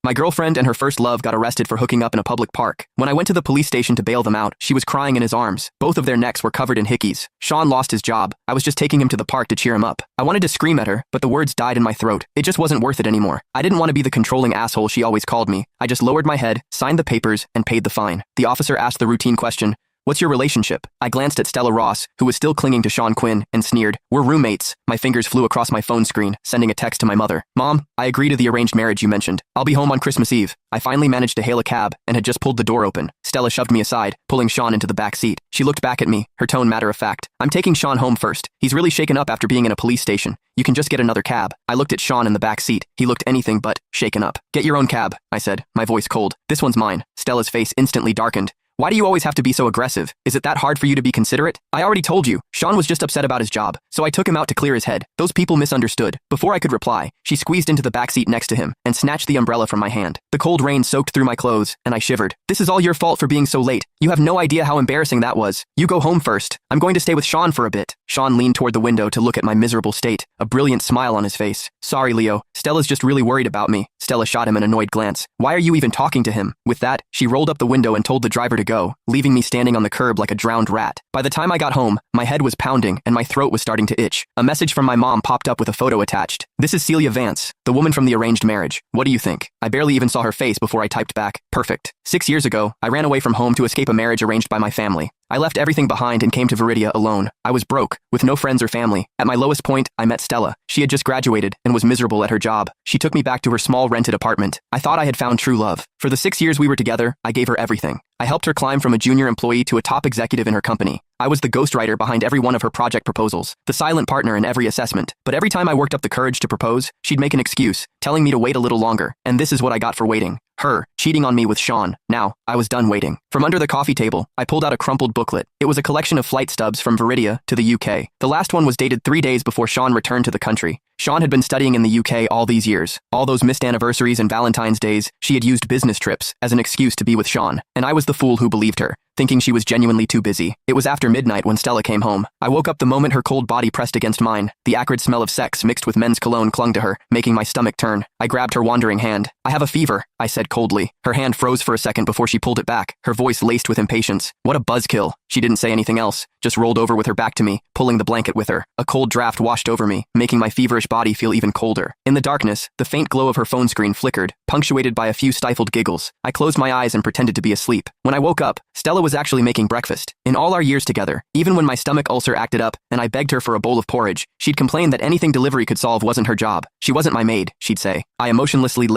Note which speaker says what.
Speaker 1: My girlfriend and her first love got arrested for hooking up in a public park. When I went to the police station to bail them out, she was crying in his arms. Both of their necks were covered in hickeys. Sean lost his job. I was just taking him to the park to cheer him up. I wanted to scream at her, but the words died in my throat. It just wasn't worth it anymore. I didn't want to be the controlling asshole she always called me. I just lowered my head, signed the papers, and paid the fine. The officer asked the routine question, "What's your relationship?" I glanced at Stella Ross, who was still clinging to Sean Quinn, and sneered, "We're roommates." My fingers flew across my phone screen, sending a text to my mother. "Mom, I agree to the arranged marriage you mentioned. I'll be home on Christmas Eve." I finally managed to hail a cab and had just pulled the door open. Stella shoved me aside, pulling Sean into the back seat. She looked back at me, her tone matter-of-fact. "I'm taking Sean home first. He's really shaken up after being in a police station. You can just get another cab." I looked at Sean in the back seat. He looked anything but shaken up. "Get your own cab," I said, my voice cold. "This one's mine." Stella's face instantly darkened. "Why do you always have to be so aggressive? Is it that hard for you to be considerate?" "I already told you. Sean was just upset about his job, so I took him out to clear his head. Those people misunderstood." Before I could reply, she squeezed into the backseat next to him and snatched the umbrella from my hand. The cold rain soaked through my clothes, and I shivered. "This is all your fault for being so late. You have no idea how embarrassing that was. You go home first. I'm going to stay with Sean for a bit." Sean leaned toward the window to look at my miserable state, a brilliant smile on his face. "Sorry, Leo. Stella's just really worried about me." Stella shot him an annoyed glance. "Why are you even talking to him?" With that, she rolled up the window and told the driver to go, leaving me standing on the curb like a drowned rat. By the time I got home, my head was pounding and my throat was starting to itch. A message from my mom popped up with a photo attached. "This is Celia Vance, the woman from the arranged marriage. What do you think?" I barely even saw her face before I typed back, "Perfect." 6 years ago, I ran away from home to escape a marriage arranged by my family. I left everything behind and came to Viridia alone. I was broke, with no friends or family. At my lowest point, I met Stella. She had just graduated and was miserable at her job. She took me back to her small rented apartment. I thought I had found true love. For the 6 years we were together, I gave her everything. I helped her climb from a junior employee to a top executive in her company. I was the ghostwriter behind every one of her project proposals, the silent partner in every assessment. But every time I worked up the courage to propose, she'd make an excuse, telling me to wait a little longer. And this is what I got for waiting. Her, cheating on me with Sean. Now, I was done waiting. From under the coffee table, I pulled out a crumpled booklet. It was a collection of flight stubs from Viridia to the UK. The last one was dated 3 days before Sean returned to the country. Sean had been studying in the UK all these years. All those missed anniversaries and Valentine's days, she had used business trips as an excuse to be with Sean. And I was the fool who believed her, thinking she was genuinely too busy. It was after midnight when Stella came home. I woke up the moment her cold body pressed against mine. The acrid smell of sex mixed with men's cologne clung to her, making my stomach turn. I grabbed her wandering hand. "I have a fever," I said coldly. Her hand froze for a second before she pulled it back, her voice laced with impatience. "What a buzzkill." She didn't say anything else, just rolled over with her back to me, pulling the blanket with her. A cold draft washed over me, making my feverish body feel even colder. In the darkness, the faint glow of her phone screen flickered, punctuated by a few stifled giggles. I closed my eyes and pretended to be asleep. When I woke up, Stella was actually making breakfast. In all our years together, even when my stomach ulcer acted up and I begged her for a bowl of porridge, she'd complain that anything delivery could solve wasn't her job. She wasn't my maid, she'd say. I emotionlessly